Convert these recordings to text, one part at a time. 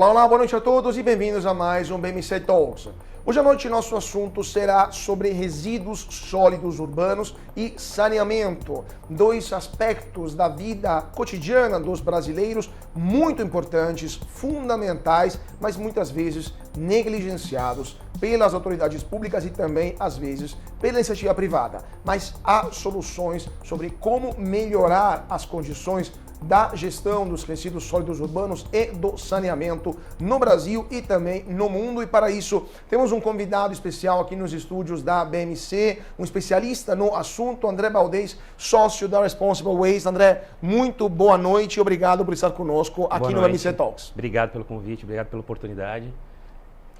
Olá, olá, boa noite a todos e bem-vindos a mais um BMC Talks. Hoje à noite nosso assunto será sobre resíduos sólidos urbanos e saneamento, dois aspectos da vida cotidiana dos brasileiros muito importantes, fundamentais, mas muitas vezes negligenciados pelas autoridades públicas e também, às vezes, pela iniciativa privada. Mas há soluções sobre como melhorar as condições da gestão dos resíduos sólidos urbanos e do saneamento no Brasil e também no mundo. E para isso temos um convidado especial aqui nos estúdios da BMC, um especialista no assunto, André Baldez, sócio da Responsible Waste. André, muito boa noite e obrigado por estar conosco aqui no BMC Talks. Obrigado pelo convite, obrigado pela oportunidade.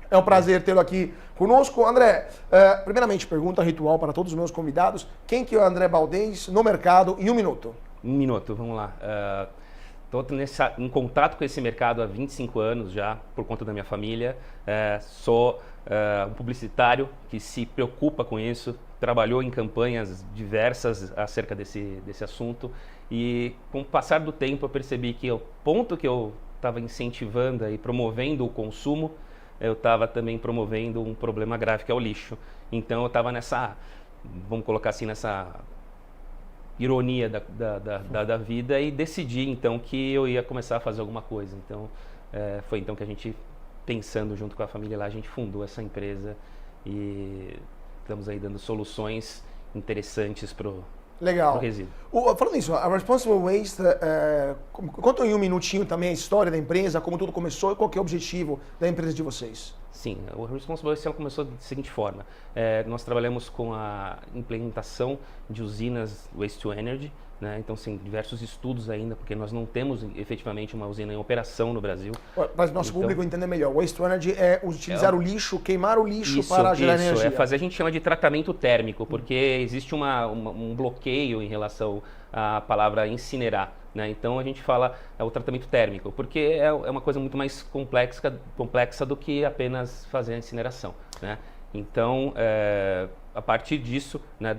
É um prazer tê-lo aqui conosco. André, primeiramente, pergunta ritual para todos os meus convidados. Quem que é o André Baldez no mercado em um minuto? Um minuto, vamos lá. Estou em contato com esse mercado há 25 anos já, por conta da minha família. Sou um publicitário que se preocupa com isso, trabalhou em campanhas diversas acerca desse assunto. E com o passar do tempo eu percebi que o ponto que eu estava incentivando e promovendo o consumo, eu estava também promovendo um problema grave que é o lixo. Então eu estava nessa, vamos colocar assim, nessa ironia da vida e decidi então que eu ia começar a fazer alguma coisa. Então foi então que a gente, pensando junto com a família lá, a gente fundou essa empresa e estamos aí dando soluções interessantes para o resíduo. Falando nisso, a Responsible Waste, conta em um minutinho também a história da empresa, como tudo começou e qual que é o objetivo da empresa de vocês. Sim, o Responsible Waste começou da seguinte forma. Nós trabalhamos com a implementação de usinas Waste to Energy, né? Então, sim, diversos estudos ainda, porque nós não temos efetivamente uma usina em operação no Brasil. Para o nosso público entender melhor, Waste to Energy é utilizar o lixo, queimar o lixo para gerar energia. A gente chama de tratamento térmico, porque existe um bloqueio em relação à palavra incinerar. Né? Então a gente fala o tratamento térmico, porque é uma coisa muito mais complexa do que apenas fazer a incineração. Né? Então, a partir disso, né,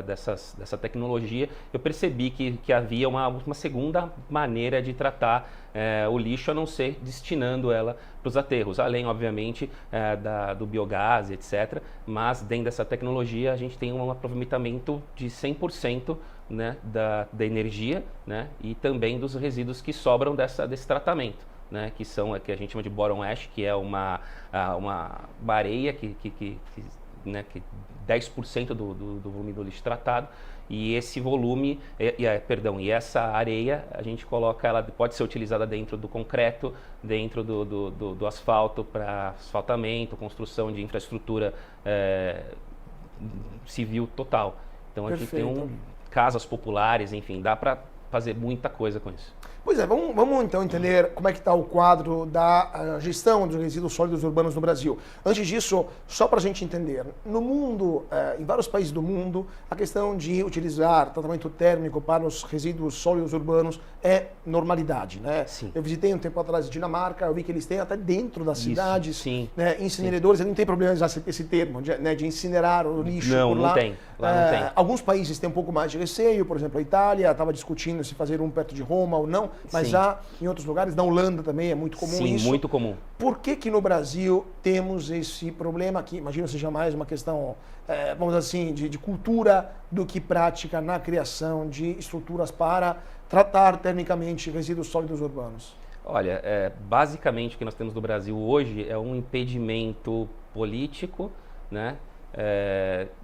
dessa tecnologia, eu percebi que havia uma segunda maneira de tratar o lixo, a não ser destinando ela para os aterros, além, obviamente, do biogás, etc. Mas dentro dessa tecnologia a gente tem um aproveitamento de 100%, né, da energia, né, e também dos resíduos que sobram desse tratamento, né, que a gente chama de bottom ash, que é uma areia que 10% do volume do lixo tratado, e esse volume, e essa areia, a gente coloca, ela pode ser utilizada dentro do concreto, dentro do asfalto, para asfaltamento, construção de infraestrutura civil total. Então a gente tem casas populares, enfim, dá para fazer muita coisa com isso. Pois é, vamos então entender como é que está o quadro da gestão dos resíduos sólidos urbanos no Brasil. Antes disso, só para a gente entender, no mundo, em vários países do mundo, a questão de utilizar tratamento térmico para os resíduos sólidos urbanos é normalidade, né? Sim. Eu visitei um tempo atrás a Dinamarca, eu vi que eles têm até dentro das cidades, sim, né, incineradores, não tem problema usar esse termo, de incinerar o lixo por lá. Não tem. Lá não tem. Alguns países têm um pouco mais de receio, por exemplo, a Itália estava discutindo se fazer um perto de Roma ou não, mas já em outros lugares, na Holanda também é muito comum isso. Sim, muito comum. Por que no Brasil temos esse problema que, imagino, seja mais uma questão, vamos dizer assim, de cultura do que prática na criação de estruturas para tratar termicamente resíduos sólidos urbanos? Olha, basicamente o que nós temos no Brasil hoje é um impedimento político, né?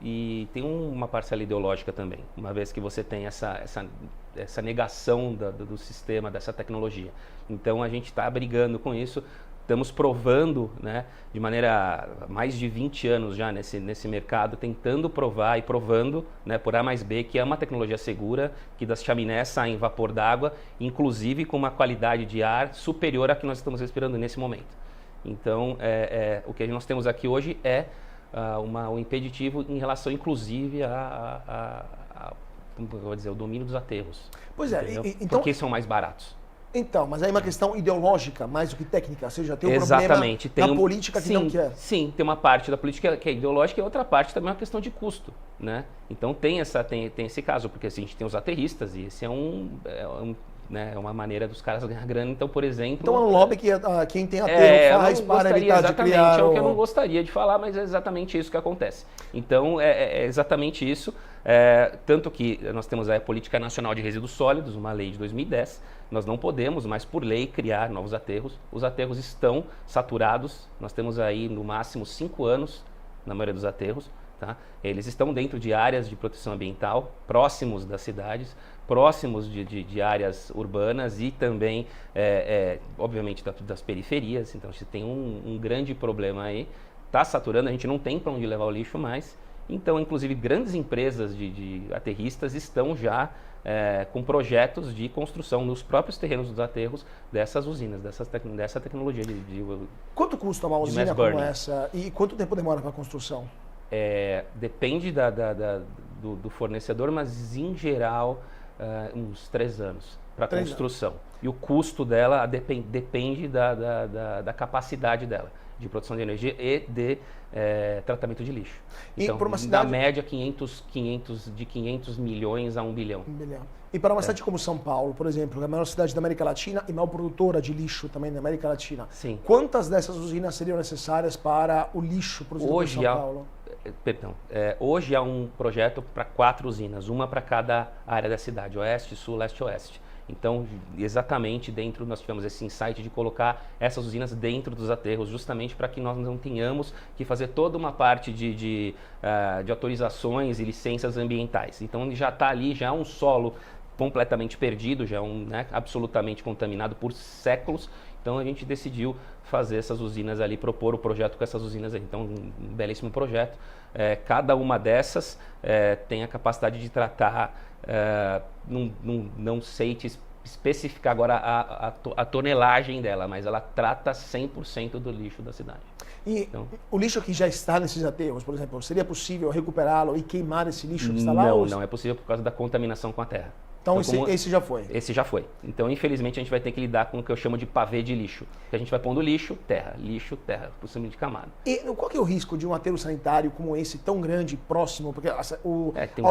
E tem uma parcela ideológica também, uma vez que você tem essa negação do sistema, dessa tecnologia. Então a gente está brigando com isso, estamos provando, né, de maneira mais de 20 anos já nesse mercado, tentando provar e provando, né, por A mais B, que é uma tecnologia segura, que das chaminés saem vapor d'água, inclusive com uma qualidade de ar superior à que nós estamos respirando nesse momento. Então o que nós temos aqui hoje é um impeditivo em relação, inclusive, como eu vou dizer, o domínio dos aterros. Pois é, então, porque são mais baratos. Então, mas aí é uma questão ideológica mais do que técnica, ou seja, tem um Exatamente. problema na política que não quer. Sim, tem uma parte da política que é ideológica e outra parte também é uma questão de custo, né? Então tem esse caso, porque assim, a gente tem os aterristas e esse é um né, é uma maneira dos caras ganhar grana. Então, por exemplo... Então é um lobby que quem tem aterro faz para evitar de criar... É o que eu não gostaria de falar, mas é exatamente isso que acontece. Então, é exatamente isso. Tanto que nós temos a Política Nacional de Resíduos Sólidos, uma lei de 2010. Nós não podemos mais, por lei, criar novos aterros. Os aterros estão saturados. Nós temos aí, no máximo, 5 anos na maioria dos aterros. Tá? Eles estão dentro de áreas de proteção ambiental, próximos das cidades, próximos de áreas urbanas e também, obviamente, das periferias. Então, se tem um grande problema aí, está saturando, a gente não tem para onde levar o lixo mais. Então, inclusive, grandes empresas de aterristas estão já com projetos de construção nos próprios terrenos dos aterros dessas usinas, dessa tecnologia Quanto custa uma usina como essa e quanto tempo demora para a construção? Depende do fornecedor, mas em geral uns 3 anos para a construção. E o custo dela depende da capacidade dela, de produção de energia e de tratamento de lixo. Então, por uma cidade... da média, 500 milhões a 1 bilhão. 1 bilhão. E para uma cidade como São Paulo, por exemplo, que é a maior cidade da América Latina e maior produtora de lixo também da América Latina, sim, quantas dessas usinas seriam necessárias para o lixo produzido em São Paulo? Hoje há um projeto para 4 usinas, uma para cada área da cidade, oeste, sul, leste, oeste. Então, exatamente nós tivemos esse insight de colocar essas usinas dentro dos aterros, justamente para que nós não tenhamos que fazer toda uma parte de autorizações e licenças ambientais. Então, já está ali, já é um solo completamente perdido, já é absolutamente contaminado por séculos. Então, a gente decidiu fazer essas usinas ali, propor o projeto com essas usinas aí. Então, um belíssimo projeto. Cada uma dessas tem a capacidade de tratar, não sei te especificar agora a tonelagem dela, mas ela trata 100% do lixo da cidade. E então, o lixo que já está nesses aterros, por exemplo, seria possível recuperá-lo e queimar esse lixo que está lá? Não é possível por causa da contaminação com a terra. Então, esse já foi? Esse já foi. Então, infelizmente, a gente vai ter que lidar com o que eu chamo de pavê de lixo. Que a gente vai pondo lixo, terra, por cima de camada. E qual que é o risco de um aterro sanitário como esse, tão grande, próximo? Porque a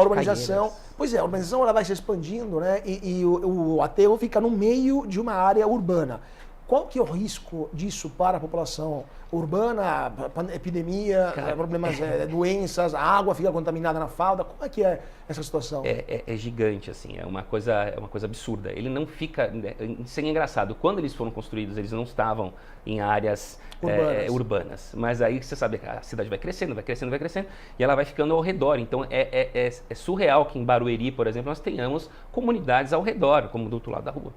urbanização... Pois é, a urbanização ela vai se expandindo, né? E o aterro fica no meio de uma área urbana. Qual que é o risco disso para a população urbana, epidemia, problemas, doenças, a água fica contaminada na falda? Como é que é essa situação? É gigante, assim, é uma coisa absurda. Ele não fica... Isso é engraçado. Quando eles foram construídos, eles não estavam em áreas urbanas. Mas aí você sabe que a cidade vai crescendo, e ela vai ficando ao redor. Então é surreal que em Barueri, por exemplo, nós tenhamos comunidades ao redor, como do outro lado da rua,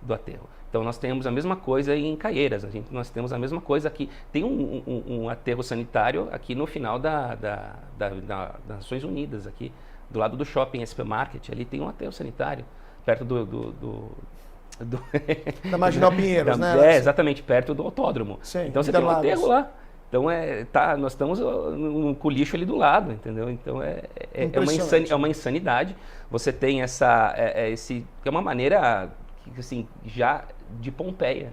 do aterro. Então, nós temos a mesma coisa em Caieiras, nós temos a mesma coisa aqui. Tem um aterro sanitário aqui no final das Nações Unidas, aqui do lado do shopping SP Market, ali tem um aterro sanitário, perto da Marginal Pinheiros, né? Exatamente, perto do autódromo. Sim, então, você tem um aterro lá. Então, nós estamos com o lixo ali do lado, entendeu? Então, é uma insanidade. Você tem é uma maneira... assim, já de Pompeia.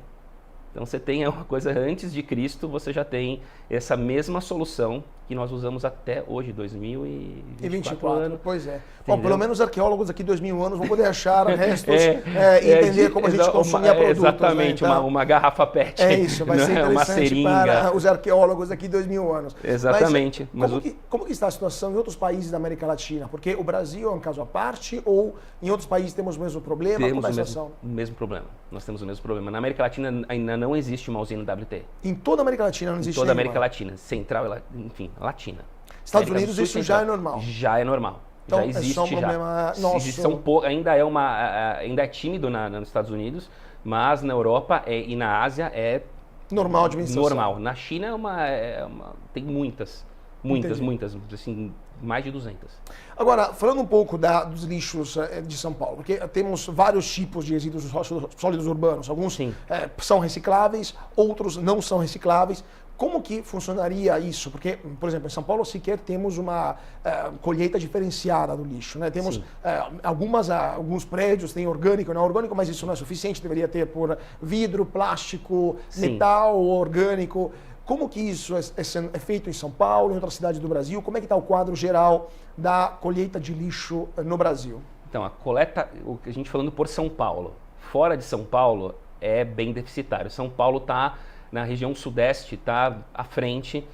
Então você tem uma coisa antes de Cristo, você já tem essa mesma solução que nós usamos até hoje, 2024 anos. Pois é. Bom, pelo menos arqueólogos aqui 2000 anos vão poder achar restos e entender como a gente consumia produtos. Exatamente, né? Então, uma garrafa PET. É isso, vai ser interessante uma seringa. Para os arqueólogos aqui 2000 anos. Exatamente. Como que está a situação em outros países da América Latina? Porque o Brasil é um caso à parte ou em outros países temos o mesmo problema? Temos o mesmo problema. Nós temos o mesmo problema. Na América Latina ainda não existe uma usina WT. Em toda a América Latina não existe Em toda a América Latina, central, enfim, latina. Estados Unidos isso já é normal? Já é normal. Então, já existe. É só um problema nosso. Ainda é tímido nos Estados Unidos, mas na Europa e na Ásia é normal de administração. Normal. Na China tem muitas, assim, mais de 200. Agora, falando um pouco dos lixos de São Paulo, porque temos vários tipos de resíduos sólidos urbanos. Alguns são recicláveis, outros não são recicláveis. Como que funcionaria isso? Porque, por exemplo, em São Paulo sequer temos uma colheita diferenciada do lixo, né? Temos alguns prédios têm orgânico e não orgânico, mas isso não é suficiente, deveria ter por vidro, plástico, metal, orgânico. Como que isso é feito em São Paulo, em outras cidades do Brasil? Como é que está o quadro geral da colheita de lixo no Brasil? Então, a coleta, a gente falando por São Paulo, fora de São Paulo é bem deficitário. São Paulo está na região sudeste, está à frente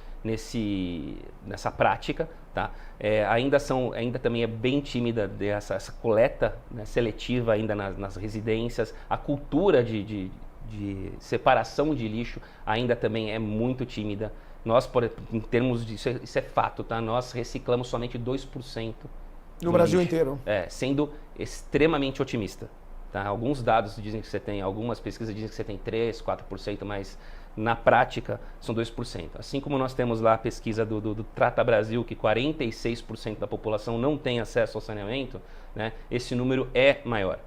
nessa prática, tá? Ainda também é bem tímida essa coleta, né, seletiva ainda nas residências. A cultura de separação de lixo ainda também é muito tímida. Nós, em termos de... Isso é fato, tá? Nós reciclamos somente 2% no Brasil inteiro. Sendo extremamente otimista. Tá? Alguns dados dizem que você tem, algumas pesquisas dizem que você tem 3%, 4%, mas na prática são 2%. Assim como nós temos lá a pesquisa do Trata Brasil, que 46% da população não tem acesso ao saneamento, né? Esse número é maior,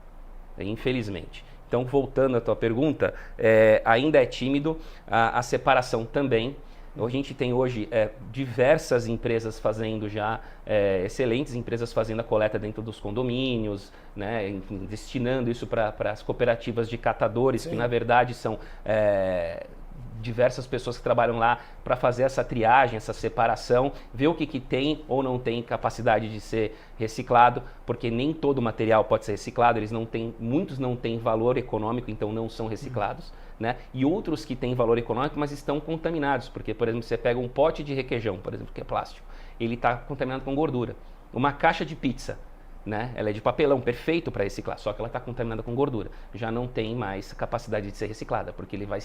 infelizmente. Então, voltando à tua pergunta, ainda é tímido, a separação também. A gente tem hoje diversas empresas fazendo já, excelentes empresas fazendo a coleta dentro dos condomínios, né, destinando isso para as cooperativas de catadores, Sim. que na verdade são diversas pessoas que trabalham lá para fazer essa triagem, essa separação, ver o que tem ou não tem capacidade de ser reciclado, porque nem todo material pode ser reciclado, muitos não têm valor econômico, então não são reciclados. Né? E outros que têm valor econômico, mas estão contaminados, porque, por exemplo, você pega um pote de requeijão, por exemplo, que é plástico, ele está contaminado com gordura. Uma caixa de pizza, né? Ela é de papelão, perfeito para reciclar, só que ela está contaminada com gordura. Já não tem mais capacidade de ser reciclada, porque ele vai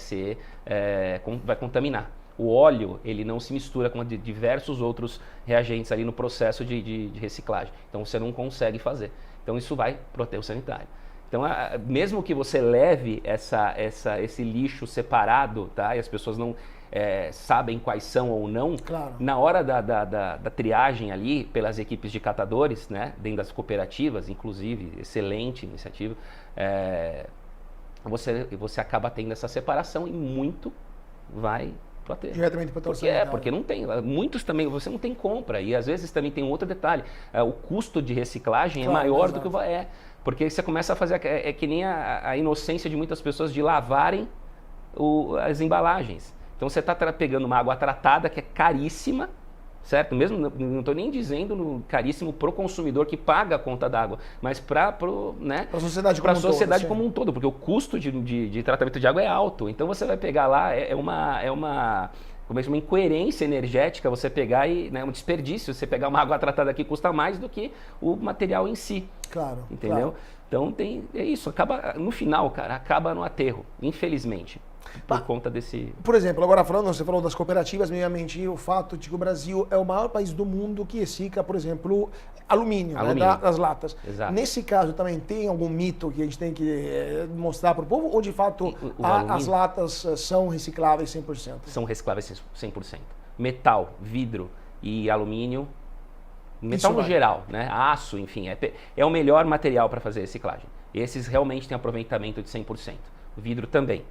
contaminar. O óleo, ele não se mistura com diversos outros reagentes ali no processo de reciclagem. Então, você não consegue fazer. Então, isso vai para o aterro sanitário. Então, mesmo que você leve esse lixo separado, tá? E as pessoas não sabem quais são ou não, claro. Na hora da triagem ali, pelas equipes de catadores, né? Dentro das cooperativas, inclusive, excelente iniciativa, você acaba tendo essa separação e muito vai pro aterro. Diretamente para o aterro sanitário. Porque não tem, muitos também, você não tem compra, e às vezes também tem um outro detalhe, o custo de reciclagem é maior do que o... Porque você começa a fazer, que nem a inocência de muitas pessoas de lavarem as embalagens. Então você está pegando uma água tratada que é caríssima, certo? Mesmo não estou nem dizendo caríssimo para o consumidor que paga a conta d'água, mas para a sociedade como um todo, porque o custo de tratamento de água é alto. Então você vai pegar lá, uma incoerência energética você pegar um desperdício, você pegar uma água tratada aqui custa mais do que o material em si. Claro. Entendeu? Claro. Então é isso, no final, cara, acaba no aterro, infelizmente, por conta desse... Por exemplo, agora você falou das cooperativas, me mentir o fato de que o Brasil é o maior país do mundo que recicla, por exemplo, alumínio. Né, das latas. Exato. Nesse caso também tem algum mito que a gente tem que mostrar para o povo, ou de fato as latas são recicláveis 100%? São recicláveis 100%. Metal, vidro e alumínio, metal no geral, né? Aço, enfim, é o melhor material para fazer reciclagem. Esses realmente têm aproveitamento de 100%. O vidro também.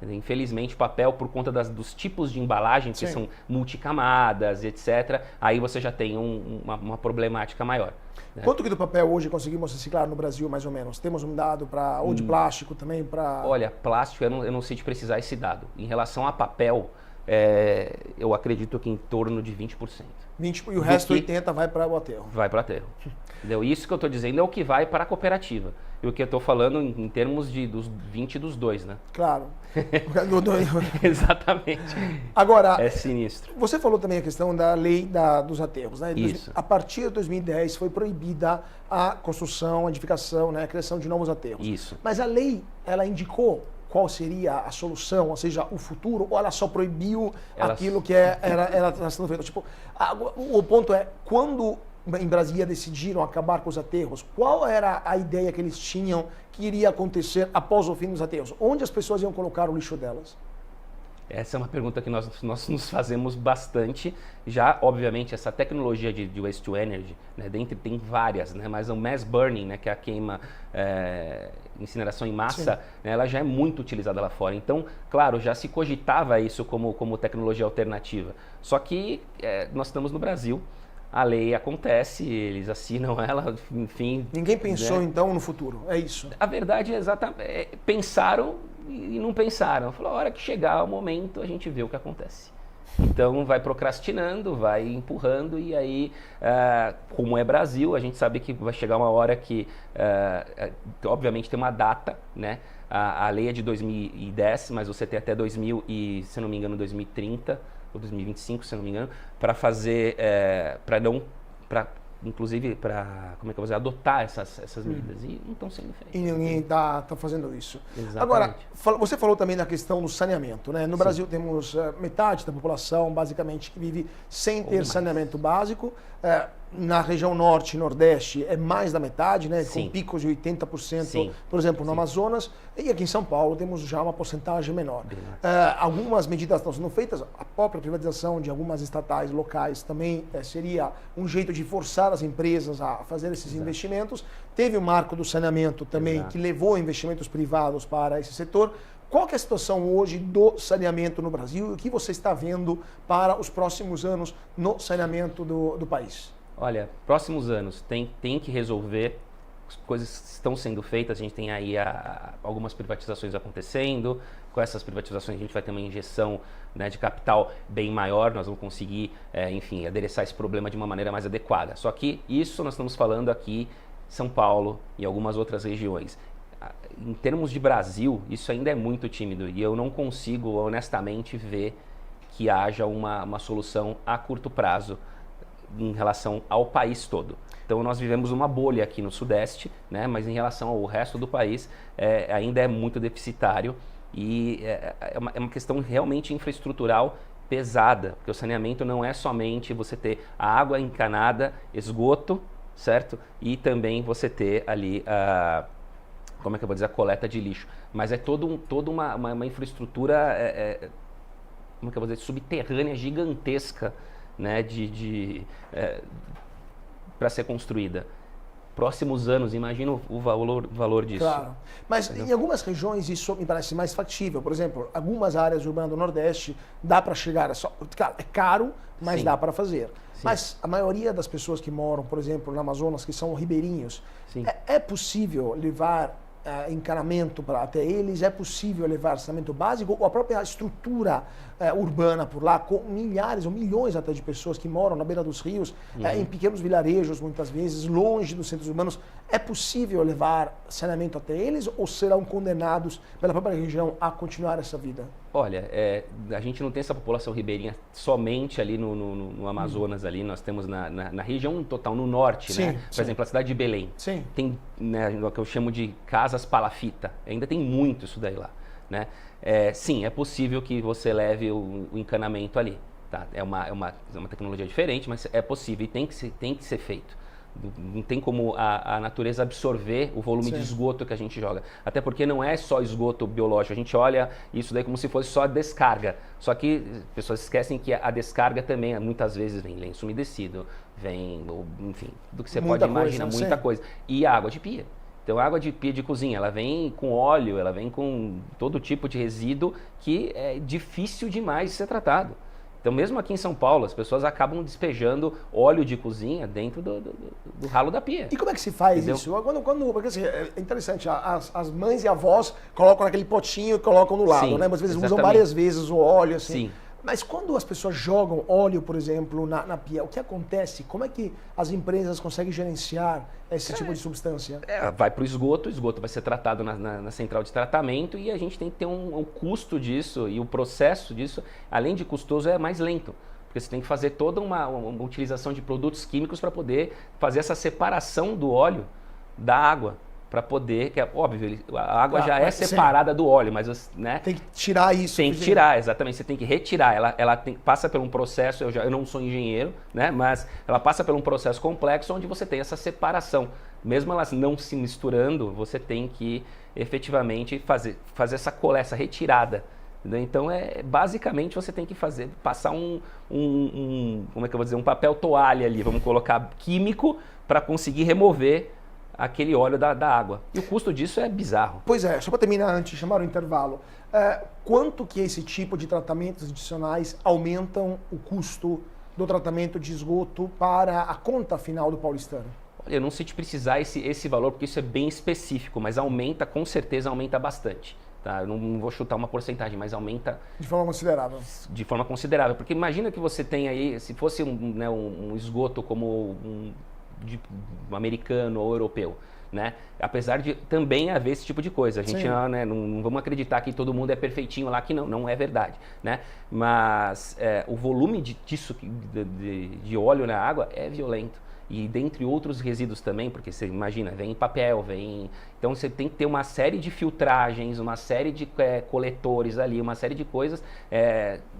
Infelizmente, papel, por conta dos tipos de embalagem, que são multicamadas, etc., aí você já tem uma problemática maior. Né? Quanto que do papel hoje conseguimos reciclar no Brasil, mais ou menos? Temos um dado ou de plástico também? Olha, plástico, eu não sei te precisar esse dado. Em relação a papel, eu acredito que em torno de 20%. E o resto, 80%, vai para o aterro. Vai para o aterro. Entendeu? Isso que eu estou dizendo é o que vai para a cooperativa. E o que eu estou falando em termos dos 20 dos dois, né? Claro. Exatamente. Agora, é sinistro. Você falou também a questão da lei dos aterros, né? Isso. A partir de 2010 foi proibida a construção, a edificação, né? A criação de novos aterros. Isso. Mas a lei, ela indicou qual seria a solução, ou seja, o futuro, ou ela só proibiu aquilo que era sendo feito? Tipo, o ponto é, quando em Brasília decidiram acabar com os aterros, qual era a ideia que eles tinham que iria acontecer após o fim dos aterros? Onde as pessoas iam colocar o lixo delas? Essa é uma pergunta que nós nos fazemos bastante. Já, obviamente, essa tecnologia de waste to energy, né, tem várias, né, mas o mass burning, né, que é a queima, incineração em massa, né, ela já é muito utilizada lá fora. Então, claro, já se cogitava isso como tecnologia alternativa. Só que nós estamos no Brasil, a lei acontece, eles assinam ela, enfim... Ninguém pensou, né, então, no futuro, é isso? A verdade é exatamente... pensaram e não pensaram. Falou, a hora que chegar o momento, a gente vê o que acontece. Então vai procrastinando, vai empurrando e aí, como é Brasil, a gente sabe que vai chegar uma hora que, obviamente tem uma data, né? A lei é de 2010, mas você tem até 2000 e, se não me engano, 2030 ou 2025, se não me engano, para fazer, inclusive para, como é que eu vou dizer, adotar essas medidas e não estão sendo feitas. E ninguém está fazendo isso. Exatamente. Agora, você falou também da questão do saneamento, né? No Brasil temos metade da população, basicamente, que vive sem ter saneamento básico. Na região norte e nordeste é mais da metade, né? Com picos de 80%, por exemplo, no Amazonas. E aqui em São Paulo temos já uma porcentagem menor. Algumas medidas estão sendo feitas, a própria privatização de algumas estatais locais também seria um jeito de forçar as empresas a fazer esses investimentos. Teve o marco do saneamento também, que levou investimentos privados para esse setor. Qual que é a situação hoje do saneamento no Brasil e o que você está vendo para os próximos anos no saneamento do país? Olha, próximos anos tem que resolver, as coisas estão sendo feitas, a gente tem aí algumas privatizações acontecendo, com essas privatizações a gente vai ter uma injeção, né, de capital bem maior, nós vamos conseguir, enfim, adereçar esse problema de uma maneira mais adequada. Só que isso nós estamos falando aqui em São Paulo e algumas outras regiões. Em termos de Brasil, isso ainda é muito tímido e eu não consigo honestamente ver que haja uma solução a curto prazo em relação ao país todo. Então nós vivemos uma bolha aqui no Sudeste, né, mas em relação ao resto do país ainda é muito deficitário e é uma questão realmente infraestrutural pesada, porque o saneamento não é somente você ter a água encanada, esgoto, certo? E também você ter ali como é que eu vou dizer, a coleta de lixo, mas é toda uma infraestrutura, como é que eu vou dizer, subterrânea gigantesca, né, para ser construída. Próximos anos, imagina o valor disso. Claro, mas em algumas regiões isso me parece mais factível. Por exemplo, algumas áreas urbanas do Nordeste dá para chegar, claro, é caro, mas dá para fazer. Mas a maioria das pessoas que moram, por exemplo, no Amazonas, que são ribeirinhos, é possível levar encanamento até eles? É possível levar saneamento básico? Ou a própria estrutura urbana por lá, com milhares ou milhões até de pessoas que moram na beira dos rios, em pequenos vilarejos, muitas vezes, longe dos centros urbanos, é possível levar saneamento até eles ou serão condenados pela própria região a continuar essa vida? Olha, a gente não tem essa população ribeirinha somente ali no Amazonas, ali nós temos na região total, no norte, né? Por exemplo, a cidade de Belém. Tem, né, o que eu chamo de casas palafita, ainda tem muito isso daí lá, né? Sim, é possível que você leve o encanamento ali, tá? É uma tecnologia diferente, mas é possível e tem que ser feito. Não tem como a natureza absorver o volume de esgoto que a gente joga. Até porque não é só esgoto biológico. A gente olha isso daí como se fosse só a descarga. Só que as pessoas esquecem que a descarga também, muitas vezes, vem lenço umedecido, vem, enfim, do que você pode imaginar, muita coisa. E a água de pia. Então, a água de pia de cozinha, ela vem com óleo, ela vem com todo tipo de resíduo que é difícil demais de ser tratado. Então, mesmo aqui em São Paulo, as pessoas acabam despejando óleo de cozinha dentro do ralo da pia. E como é que se faz isso? Porque assim, é interessante, as mães e avós colocam naquele potinho e colocam no lado, né? Mas às vezes usam várias vezes o óleo, assim. Mas quando as pessoas jogam óleo, por exemplo, na pia, o que acontece? Como é que as empresas conseguem gerenciar esse tipo de substância? Vai para o esgoto vai ser tratado na central de tratamento e a gente tem que ter um custo disso e o processo disso, além de custoso, é mais lento. Porque você tem que fazer toda uma utilização de produtos químicos para poder fazer essa separação do óleo da água. Para poder, que é óbvio, a água já é separada do óleo, mas, né? Tem que tirar isso. Tem que tirar, exatamente. Você tem que retirar. Ela passa por um processo, eu não sou engenheiro, né? Mas ela passa por um processo complexo onde você tem essa separação. Mesmo elas não se misturando, você tem que efetivamente fazer essa retirada. Entendeu? Então, basicamente, você tem que passar como é que eu vou dizer, um papel toalha ali, vamos colocar químico, para conseguir remover aquele óleo da água. E o custo disso é bizarro. Pois é, só para terminar antes de chamar o intervalo, quanto que esse tipo de tratamentos adicionais aumentam o custo do tratamento de esgoto para a conta final do paulistano? Olha, eu não sei te precisar esse valor, porque isso é bem específico, mas com certeza aumenta bastante. Tá? Eu não vou chutar uma porcentagem, mas aumenta De forma considerável. de forma considerável. Porque imagina que você tem aí, se fosse um esgoto como um americano ou europeu, né? Apesar de também haver esse tipo de coisa. A gente não vamos acreditar que todo mundo é perfeitinho lá, que não é verdade, né? Mas o volume de óleo na água é violento. E dentre outros resíduos também, porque você imagina, vem papel, então você tem que ter uma série de filtragens, uma série de coletores ali, uma série de coisas,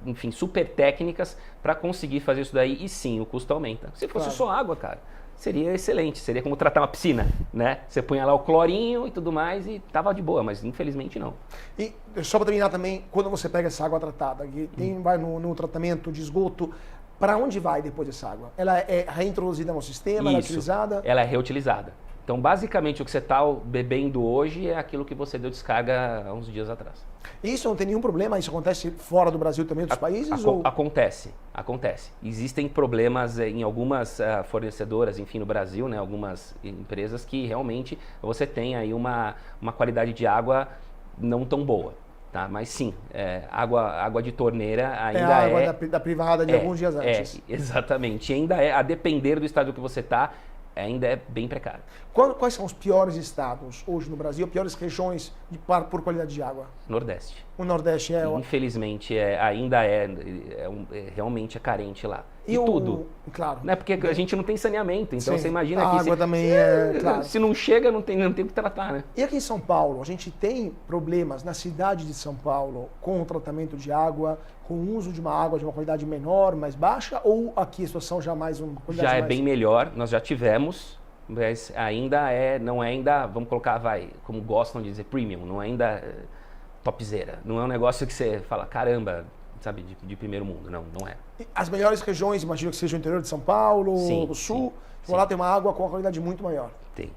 enfim, super técnicas para conseguir fazer isso daí. E sim, o custo aumenta. Se fosse só água, cara, seria excelente, seria como tratar uma piscina, né? Você punha lá o clorinho e tudo mais e tava de boa, mas infelizmente não. E só para terminar também, quando você pega essa água tratada, que vai no tratamento de esgoto, para onde vai depois dessa água? Ela é reintroduzida no sistema, ela é utilizada? Ela é reutilizada. Então, basicamente, o que você está bebendo hoje é aquilo que você deu descarga há uns dias atrás. Isso não tem nenhum problema? Isso acontece fora do Brasil também, dos países? Acontece. Existem problemas em algumas fornecedoras, enfim, no Brasil, né, algumas empresas que realmente você tem aí uma qualidade de água não tão boa. Tá? Mas sim, água de torneira ainda a água da privada de alguns dias antes. Exatamente. Ainda a depender do estado que você está, ainda é bem precário. Quais são os piores estados hoje no Brasil, piores regiões por qualidade de água? Nordeste. O Nordeste Infelizmente, ainda realmente é carente lá. E tudo. Claro. Né? Porque a gente não tem saneamento, então você imagina a que... água também claro. Se não chega, não tem o que tratar, né? E aqui em São Paulo, a gente tem problemas na cidade de São Paulo com o tratamento de água, com o uso de uma água de uma qualidade menor, mais baixa, ou aqui a situação já mais uma qualidade já é bem melhor, nós já tivemos, mas não é ainda, vamos colocar, como gostam de dizer, premium, não é ainda topzera. Não é um negócio que você fala, caramba, sabe, de primeiro mundo. Não é. As melhores regiões, imagino que seja o interior de São Paulo, o sul, lá tem uma água com uma qualidade muito maior. Tem.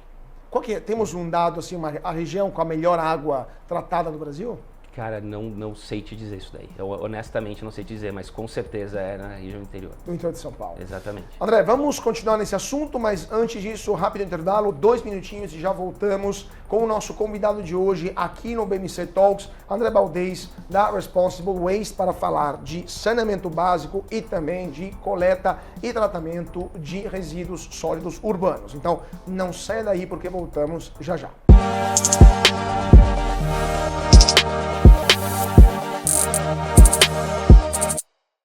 Temos um dado, assim, a região com a melhor água tratada do Brasil? Cara, não sei te dizer isso daí. Eu honestamente não sei te dizer, mas com certeza é na região interior. Do interior de São Paulo. Exatamente. André, vamos continuar nesse assunto, mas antes disso, rápido intervalo, 2 minutinhos e já voltamos com o nosso convidado de hoje aqui no BMC Talks, André Baldez, da Responsible Waste, para falar de saneamento básico e também de coleta e tratamento de resíduos sólidos urbanos. Então, não saia daí porque voltamos já já.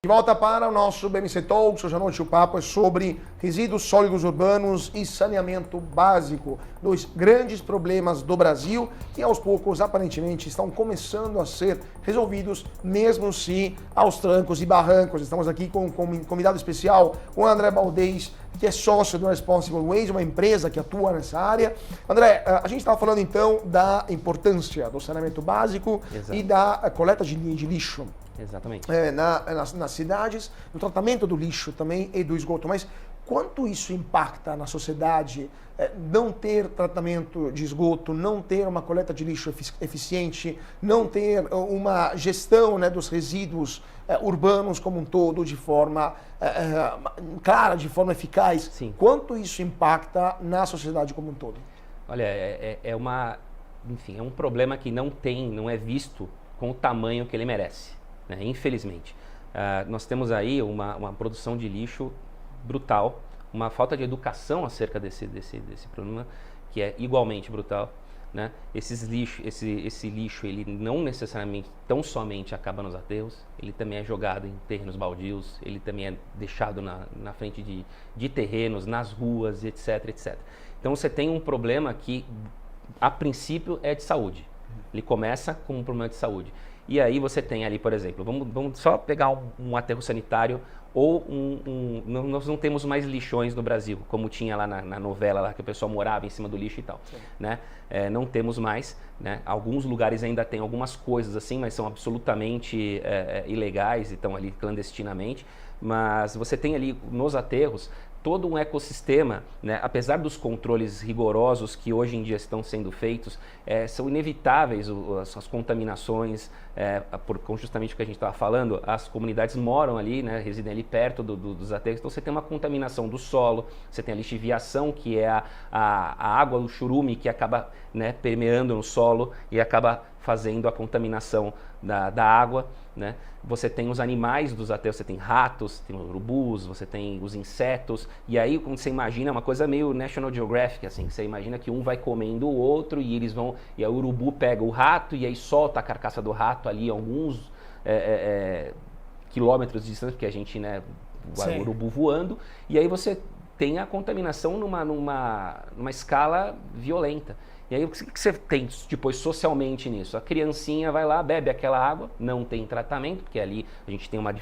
De volta para o nosso BMC Talks. Hoje à noite o papo é sobre resíduos sólidos urbanos e saneamento básico. 2 grandes problemas do Brasil que aos poucos aparentemente estão começando a ser resolvidos, mesmo se aos trancos e barrancos. Estamos aqui com um convidado especial, o André Baldez, que é sócio do Responsible Waste, uma empresa que atua nessa área. André, a gente estava falando então da importância do saneamento básico e da coleta de lixo. Exatamente. Nas cidades, no tratamento do lixo também e do esgoto. Mas quanto isso impacta na sociedade, não ter tratamento de esgoto, não ter uma coleta de lixo eficiente, não ter uma gestão, né, dos resíduos urbanos como um todo de forma clara, de forma eficaz? Sim. Quanto isso impacta na sociedade como um todo? Olha, é um problema que não é visto com o tamanho que ele merece. Né? Infelizmente, nós temos aí uma produção de lixo brutal, uma falta de educação acerca desse problema que é igualmente brutal. Né? Esse lixo, ele não necessariamente, tão somente acaba nos aterros, ele também é jogado em terrenos baldios, ele também é deixado na frente de terrenos, nas ruas, etc, etc. Então você tem um problema que, a princípio, é de saúde. Ele começa com um problema de saúde. E aí você tem ali, por exemplo, vamos só pegar um aterro sanitário ou nós não temos mais lixões no Brasil, como tinha lá na novela lá que o pessoal morava em cima do lixo e tal, né? Não temos mais, né? Alguns lugares ainda tem algumas coisas assim, mas são absolutamente ilegais e estão ali clandestinamente, mas você tem ali nos aterros todo um ecossistema, né? Apesar dos controles rigorosos que hoje em dia estão sendo feitos, são inevitáveis as contaminações, justamente o que a gente estava falando, as comunidades moram ali, né? Residem ali perto dos aterros, então você tem uma contaminação do solo, você tem a lixiviação, que é a água do churume que acaba, né, permeando no solo e acaba fazendo a contaminação da água, né? Você tem os animais dos aterros, você tem ratos, tem urubus, você tem os insetos, e aí quando você imagina uma coisa meio National Geographic, assim, você imagina que um vai comendo o outro e eles vão, e aí o urubu pega o rato e aí solta a carcaça do rato ali alguns quilômetros de distância, porque a gente, né, o urubu voando, e aí você tem a contaminação numa escala violenta. E aí o que você tem depois socialmente nisso? A criancinha vai lá, bebe aquela água, não tem tratamento, porque ali a gente tem uma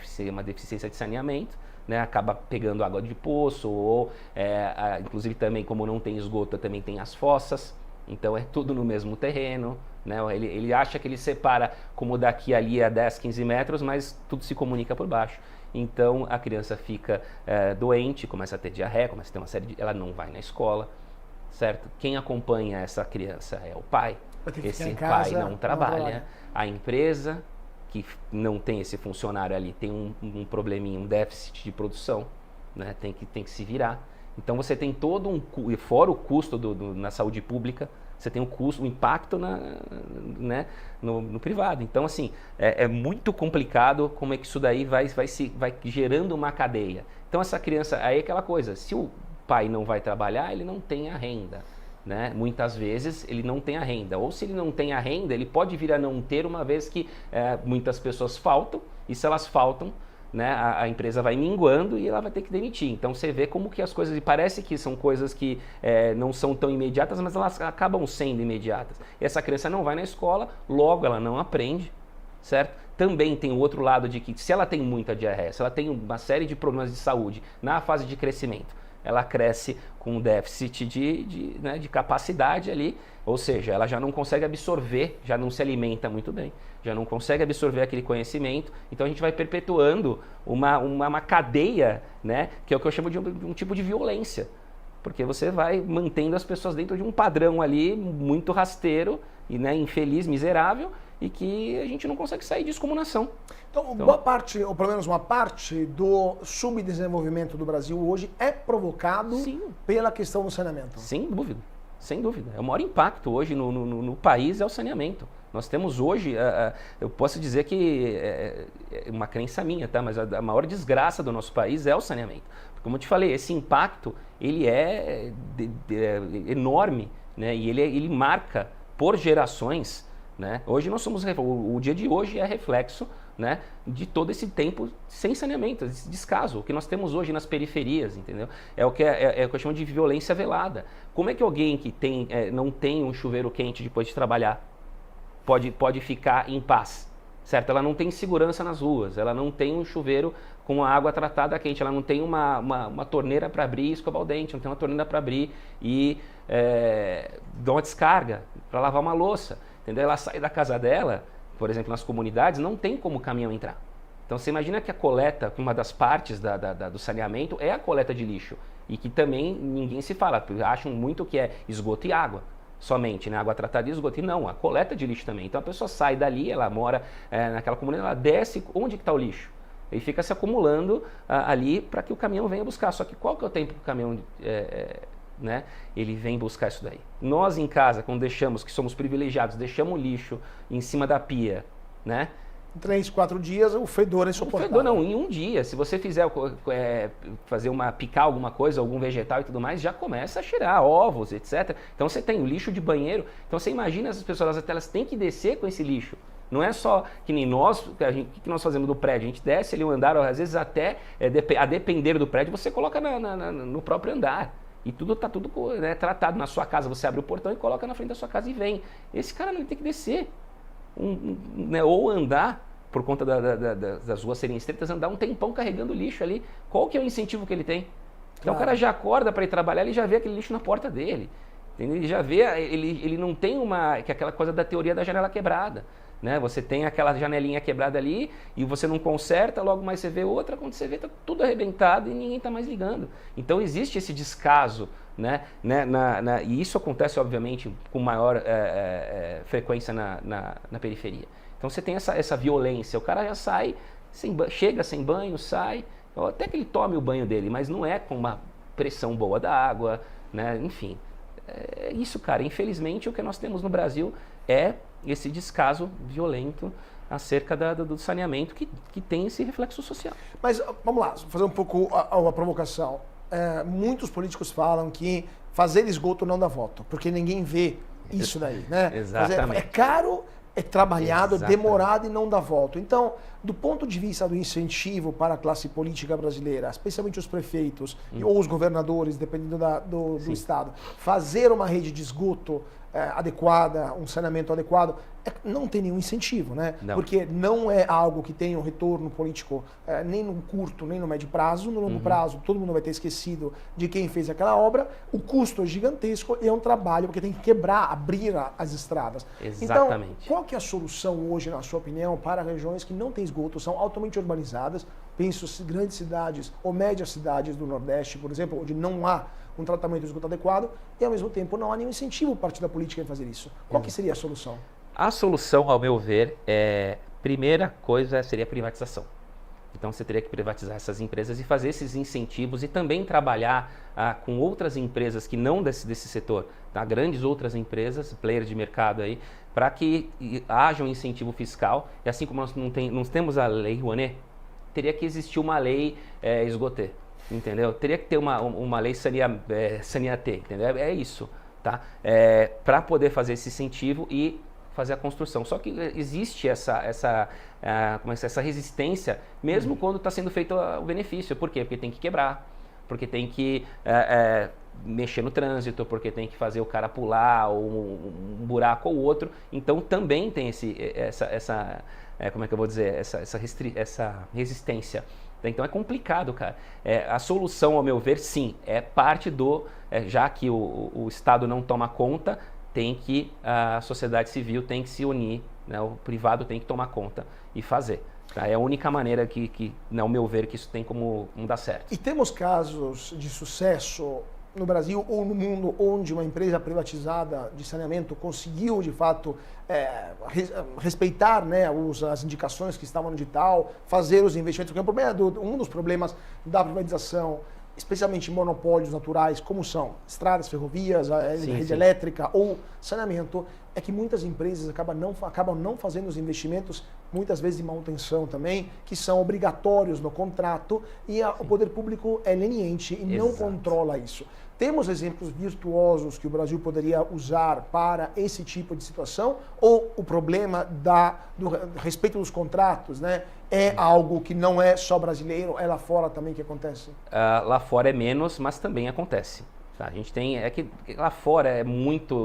deficiência de saneamento, né? Acaba pegando água de poço, ou inclusive também como não tem esgoto, também tem as fossas, então é tudo no mesmo terreno, né? Ele acha que ele separa como daqui ali a 10, 15 metros, mas tudo se comunica por baixo. Então a criança fica doente, começa a ter diarreia, começa a ter uma série de... ela não vai na escola, certo? Quem acompanha essa criança é o pai. Esse pai não trabalha. A empresa que não tem esse funcionário ali tem um probleminha, um déficit de produção, né? Tem que se virar. Então você tem todo fora o custo na saúde pública, você tem o impacto né, no privado. Então, assim, é muito complicado como é que isso daí vai gerando uma cadeia. Então, essa criança, aí é aquela coisa, se o pai não vai trabalhar, ele não tem a renda, né? Muitas vezes ele não tem a renda. Ou se ele não tem a renda, ele pode vir a não ter, uma vez que muitas pessoas faltam, e se elas faltam, né, a empresa vai minguando e ela vai ter que demitir. Então você vê como que as coisas, e parece que são coisas que não são tão imediatas, mas elas acabam sendo imediatas. E essa criança não vai na escola, logo ela não aprende, certo? Também tem o outro lado de que se ela tem muita diarreia, se ela tem uma série de problemas de saúde na fase de crescimento, ela cresce com um déficit de capacidade ali, ou seja, ela já não consegue absorver, já não se alimenta muito bem, já não consegue absorver aquele conhecimento, então a gente vai perpetuando uma cadeia, né, que é o que eu chamo de um tipo de violência, porque você vai mantendo as pessoas dentro de um padrão ali muito rasteiro, e, né, infeliz, miserável, e que a gente não consegue sair disso como nação. Então, boa parte, ou pelo menos uma parte, do subdesenvolvimento do Brasil hoje é provocado pela questão do saneamento. Sem dúvida, sem dúvida. O maior impacto hoje no país é o saneamento. Nós temos hoje, eu posso dizer que é uma crença minha, tá? Mas a maior desgraça do nosso país é o saneamento. Como eu te falei, esse impacto ele é enorme, né? E ele marca por gerações, né? Hoje nós somos, o dia de hoje é reflexo, né, de todo esse tempo sem saneamento, esse descaso, o que nós temos hoje nas periferias, entendeu? É o que eu chamo de violência velada. Como é que alguém que não tem um chuveiro quente depois de trabalhar pode ficar em paz, certo? Ela não tem segurança nas ruas, ela não tem um chuveiro com a água tratada quente, ela não tem uma torneira para abrir e escovar o dente, não tem uma torneira para abrir e dar uma descarga para lavar uma louça, entendeu? Ela sai da casa dela, por exemplo, nas comunidades, não tem como o caminhão entrar. Então você imagina que a coleta, uma das partes do saneamento é a coleta de lixo, e que também ninguém se fala, acham muito que é esgoto e água somente, né? Água tratada e esgoto, e não, a coleta de lixo também. Então a pessoa sai dali, ela mora naquela comunidade, ela desce, onde que está o lixo? E fica se acumulando ali para que o caminhão venha buscar. Só que qual que é o tempo que o caminhão né, ele vem buscar isso daí? Nós em casa, quando deixamos, que somos privilegiados, deixamos o lixo em cima da pia, né? Em 3, 4 dias o fedor é insuportável. O fedor não, em um dia. Se você fizer picar alguma coisa, algum vegetal e tudo mais, já começa a cheirar ovos, etc. Então você tem o lixo de banheiro. Então você imagina essas pessoas, elas têm que descer com esse lixo. Não é só que nem nós, o que nós fazemos do prédio? A gente desce ali o andar, às vezes até a depender do prédio, você coloca no próprio andar. E está tudo, né, tratado na sua casa. Você abre o portão e coloca na frente da sua casa e vem. Esse cara não tem que descer. Né, ou andar, por conta das ruas serem estreitas, andar um tempão carregando lixo ali. Qual que é o incentivo que ele tem? Então o cara já acorda para ir trabalhar, ele já vê aquele lixo na porta dele. Entendeu? Ele já vê, ele não tem aquela coisa da teoria da janela quebrada. Né? Você tem aquela janelinha quebrada ali e você não conserta, logo mais você vê outra, quando você vê está tudo arrebentado e ninguém está mais ligando. Então existe esse descaso, né? E isso acontece obviamente com maior frequência na periferia. Então você tem essa violência, o cara já sai, chega sem banho, sai, até que ele tome o banho dele, mas não é com uma pressão boa da água, né? Enfim. É isso, cara. Infelizmente o que nós temos no Brasil é esse descaso violento acerca do saneamento que tem esse reflexo social. Mas vamos lá, fazer um pouco uma provocação. Muitos políticos falam que fazer esgoto não dá voto, porque ninguém vê isso daí, né? Exatamente. É caro, é trabalhado, é Exatamente. demorado e não dá voto. Então, do ponto de vista do incentivo para a classe política brasileira, especialmente os prefeitos ou os governadores, dependendo do estado, fazer uma rede de esgoto adequada, um saneamento adequado, não tem nenhum incentivo, né? Não. Porque não é algo que tenha um retorno político nem no curto, nem no médio prazo. No longo prazo, todo mundo vai ter esquecido de quem fez aquela obra. O custo é gigantesco e é um trabalho, porque tem que quebrar, abrir as estradas. Exatamente. Então, qual que é a solução hoje, na sua opinião, para regiões que não têm esgoto, são altamente urbanizadas? Penso em grandes cidades ou médias cidades do Nordeste, por exemplo, onde não há um tratamento de esgoto adequado e, ao mesmo tempo, não há nenhum incentivo por parte da política em fazer isso. Qual que seria a solução? A solução, ao meu ver, primeira coisa seria a privatização. Então você teria que privatizar essas empresas e fazer esses incentivos e também trabalhar com outras empresas que não desse setor, tá? Grandes outras empresas, players de mercado aí, para que haja um incentivo fiscal. E assim como nós não temos a lei Rouanet, teria que existir uma lei esgote, entendeu? Teria que ter uma lei Saneatê, entendeu? É isso, tá? Para poder fazer esse incentivo e fazer a construção. Só que existe essa resistência, mesmo quando está sendo feito o benefício. Por quê? Porque tem que quebrar, porque tem que mexer no trânsito, porque tem que fazer o cara pular um buraco ou outro. Então também tem essa resistência. Então é complicado, cara. A solução, ao meu ver, sim, é parte já que o Estado não toma conta, a sociedade civil tem que se unir, né? O privado tem que tomar conta e fazer. Tá? É a única maneira ao meu ver, que isso tem como dar certo. E temos casos de sucesso no Brasil ou no mundo onde uma empresa privatizada de saneamento conseguiu, de fato, respeitar, né, as indicações que estavam no edital, fazer os investimentos. Porque um dos problemas da privatização, especialmente em monopólios naturais, como são estradas, ferrovias, rede elétrica ou saneamento, é que muitas empresas acabam não fazendo os investimentos, muitas vezes de manutenção também, que são obrigatórios no contrato, e o poder público é leniente e não controla isso. Temos exemplos virtuosos que o Brasil poderia usar para esse tipo de situação, ou o problema do respeito dos contratos, né, é algo que não é só brasileiro, é lá fora também que acontece? Lá fora é menos, mas também acontece. Tá? A gente que lá fora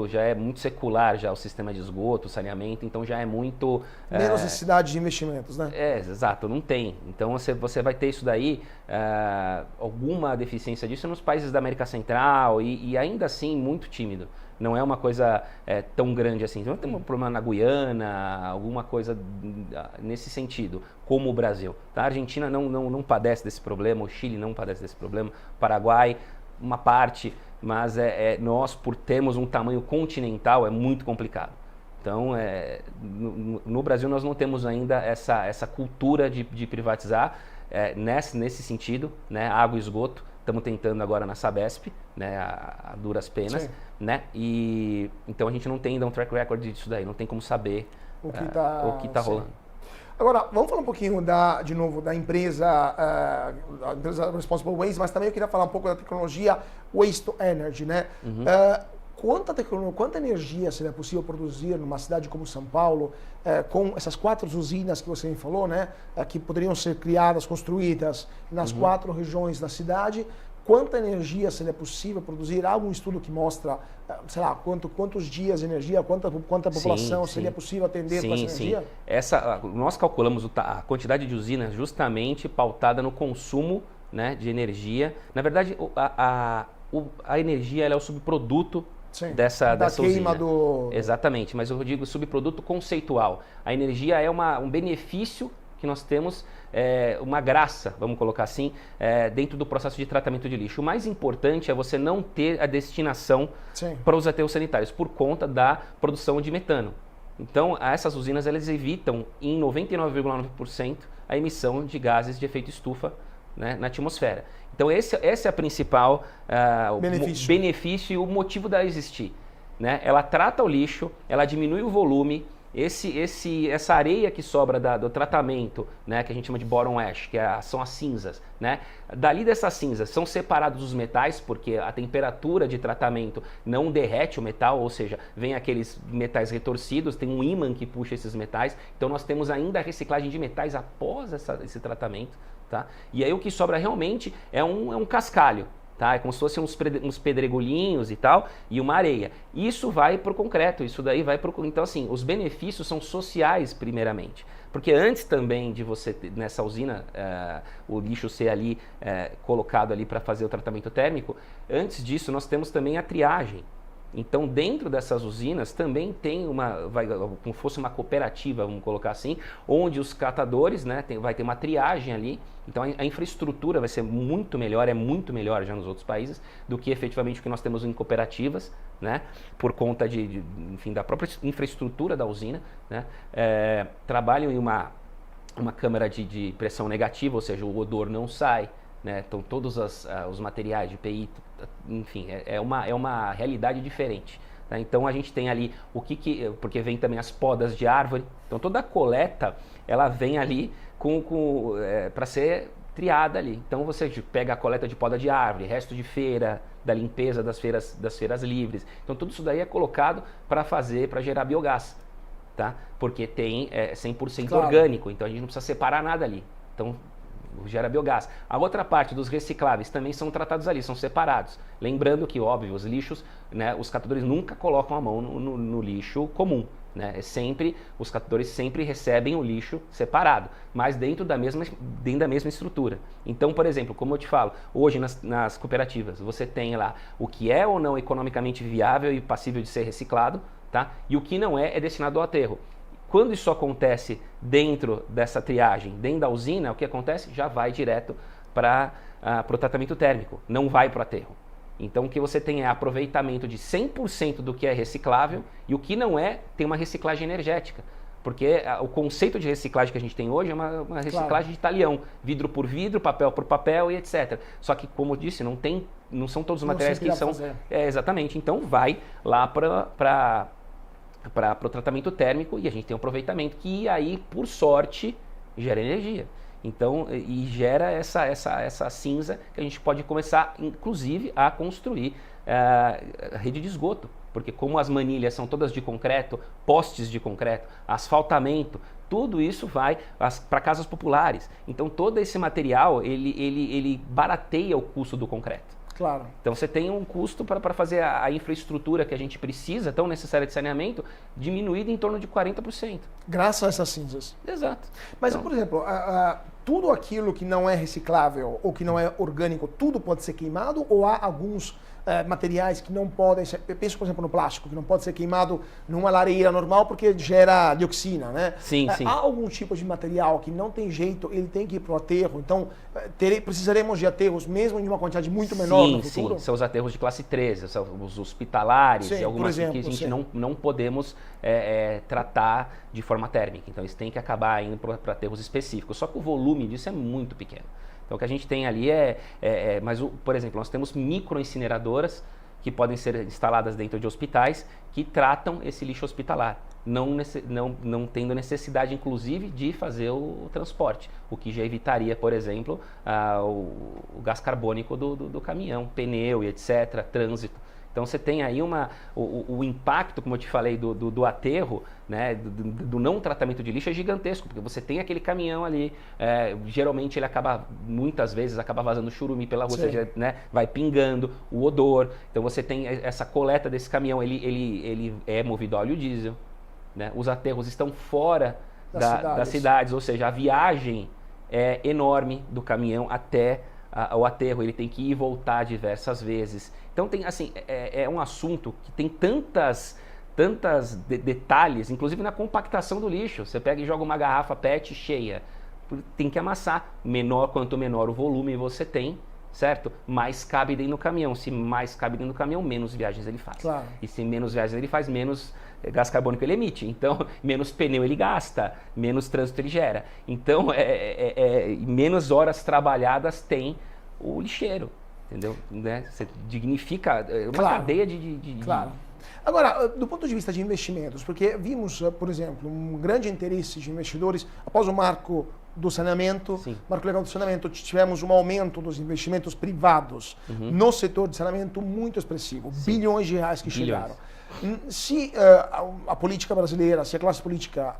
já é muito secular já o sistema de esgoto, saneamento, então já é muito... Menos necessidade de investimentos, né? Exato, não tem. Então você vai ter isso daí, alguma deficiência disso nos países da América Central e ainda assim muito tímido. Não é uma coisa tão grande assim. Então tem um problema na Guiana, alguma coisa nesse sentido, como o Brasil. Tá? A Argentina não padece desse problema, o Chile não padece desse problema, o Paraguai, uma parte, mas nós, por termos um tamanho continental, é muito complicado. Então, no Brasil nós não temos ainda essa cultura de privatizar nesse sentido, né? Água e esgoto. Estamos tentando agora na Sabesp, né? A duras penas, né? E então a gente não tem ainda um track record disso daí, não tem como saber o que está rolando. Agora, vamos falar um pouquinho de novo da empresa Responsible Waste, mas também eu queria falar um pouco da tecnologia Waste to Energy, né? Quanta energia seria possível produzir numa cidade como São Paulo, com essas 4 usinas que você me falou, né? Que poderiam ser criadas, construídas nas 4 regiões da cidade? Quanta energia seria possível produzir? Há algum estudo que mostra, sei lá, quantos dias de energia, quanta população seria possível atender com essa energia? Nós calculamos a quantidade de usinas justamente pautada no consumo, né, de energia. Na verdade, a energia ela é o subproduto dessa queima usina. Exatamente, mas eu digo subproduto conceitual. A energia é um benefício que nós temos, uma graça, vamos colocar assim, dentro do processo de tratamento de lixo. O mais importante é você não ter a destinação para os aterros sanitários, por conta da produção de metano. Então, essas usinas elas evitam, em 99,9%, a emissão de gases de efeito estufa, né, na atmosfera. Então, esse é a principal benefício e o motivo dela existir. Né? Ela trata o lixo, ela diminui o volume, essa areia que sobra do tratamento, né, que a gente chama de bottom ash, são as cinzas, né? Dali dessas cinzas são separados os metais, porque a temperatura de tratamento não derrete o metal, ou seja, vem aqueles metais retorcidos, tem um ímã que puxa esses metais, então nós temos ainda a reciclagem de metais após esse tratamento, tá? E aí o que sobra realmente é um cascalho. Tá? É como se fossem uns pedregulhinhos e tal, e uma areia. Isso vai para o concreto, isso daí vai para o... Então, assim, os benefícios são sociais, primeiramente. Porque antes também de você, nessa usina, o lixo ser ali colocado ali para fazer o tratamento térmico, antes disso nós temos também a triagem. Então, dentro dessas usinas também tem como fosse uma cooperativa, vamos colocar assim, onde os catadores, né, vai ter uma triagem ali. Então, a infraestrutura vai ser muito melhor, é muito melhor já nos outros países, do que efetivamente o que nós temos em cooperativas, né, por conta enfim, da própria infraestrutura da usina, né, trabalham em uma câmara de pressão negativa, ou seja, o odor não sai. Né? Então todos os materiais de EPI, enfim, é uma realidade diferente. Tá? Então a gente tem ali porque vem também as podas de árvore. Então toda a coleta ela vem ali para ser triada ali. Então você pega a coleta de poda de árvore, resto de feira, da limpeza das feiras livres. Então tudo isso daí é colocado para gerar biogás, tá? Porque tem 100% orgânico. Então a gente não precisa separar nada ali. Então gera biogás. A outra parte dos recicláveis também são tratados ali, são separados. Lembrando que, óbvio, os lixos, né, os catadores nunca colocam a mão no lixo comum. Né? Os catadores sempre recebem o lixo separado, mas dentro da mesma estrutura. Então, por exemplo, como eu te falo, hoje nas cooperativas, você tem lá o que é ou não economicamente viável e passível de ser reciclado, tá? E o que não é destinado ao aterro. Quando isso acontece dentro dessa triagem, dentro da usina, o que acontece? Já vai direto para o tratamento térmico, não vai para o aterro. Então o que você tem é aproveitamento de 100% do que é reciclável e o que não é, tem uma reciclagem energética. Porque o conceito de reciclagem que a gente tem hoje é uma reciclagem de talião, vidro por vidro, papel por papel e etc. Só que, como eu disse, não são todos os materiais que são... exatamente, então vai lá para o tratamento térmico e a gente tem um aproveitamento que aí, por sorte, gera energia. Então, e gera essa cinza que a gente pode começar, inclusive, a construir a rede de esgoto. Porque como as manilhas são todas de concreto, postes de concreto, asfaltamento, tudo isso vai para casas populares. Então, todo esse material, ele barateia o custo do concreto. Claro. Então você tem um custo para fazer a infraestrutura que a gente precisa, tão necessária de saneamento, diminuída em torno de 40%. Graças a essas cinzas. Exato. Mas, então, por exemplo, tudo aquilo que não é reciclável ou que não é orgânico, tudo pode ser queimado ou há alguns materiais que não podem ser, eu penso por exemplo no plástico, que não pode ser queimado numa lareira normal porque gera dioxina, né? Sim, sim. Há algum tipo de material que não tem jeito, ele tem que ir para o aterro, então precisaremos de aterros mesmo de uma quantidade muito menor no futuro? Sim, são os aterros de classe 13, são os hospitalares, sim, e algumas exemplo, que a gente não podemos tratar de forma térmica, então eles têm que acabar indo para aterros específicos, só que o volume disso é muito pequeno. Então o que a gente tem ali por exemplo, nós temos microincineradoras que podem ser instaladas dentro de hospitais que tratam esse lixo hospitalar, não tendo necessidade, inclusive, de fazer o transporte, o que já evitaria, por exemplo, o gás carbônico do caminhão, pneu e etc., trânsito. Então você tem aí o impacto, como eu te falei, do aterro, né, do não tratamento de lixo é gigantesco, porque você tem aquele caminhão ali, geralmente ele muitas vezes acaba vazando churume pela rua, seja, né, vai pingando o odor. Então você tem essa coleta desse caminhão, ele é movido a óleo diesel, né? Os aterros estão fora das cidades, ou seja, a viagem é enorme do caminhão até o aterro, ele tem que ir e voltar diversas vezes. Então tem assim, é um assunto que tem tantas detalhes, inclusive na compactação do lixo. Você pega e joga uma garrafa PET cheia, tem que amassar. Quanto menor o volume você tem, certo? Mais cabe dentro do caminhão. Se mais cabe dentro do caminhão, menos viagens ele faz. Claro. E se menos viagens ele faz, menos gás carbônico ele emite. Então, menos pneu ele gasta, menos trânsito ele gera. Então, menos horas trabalhadas tem o lixeiro, entendeu? Né? Você dignifica uma cadeia de Agora, do ponto de vista de investimentos, porque vimos, por exemplo, um grande interesse de investidores após o marco do saneamento, Sim. marco legal do saneamento, tivemos um aumento dos investimentos privados no setor de saneamento muito expressivo, bilhões de reais que chegaram. Se a política brasileira, se a classe política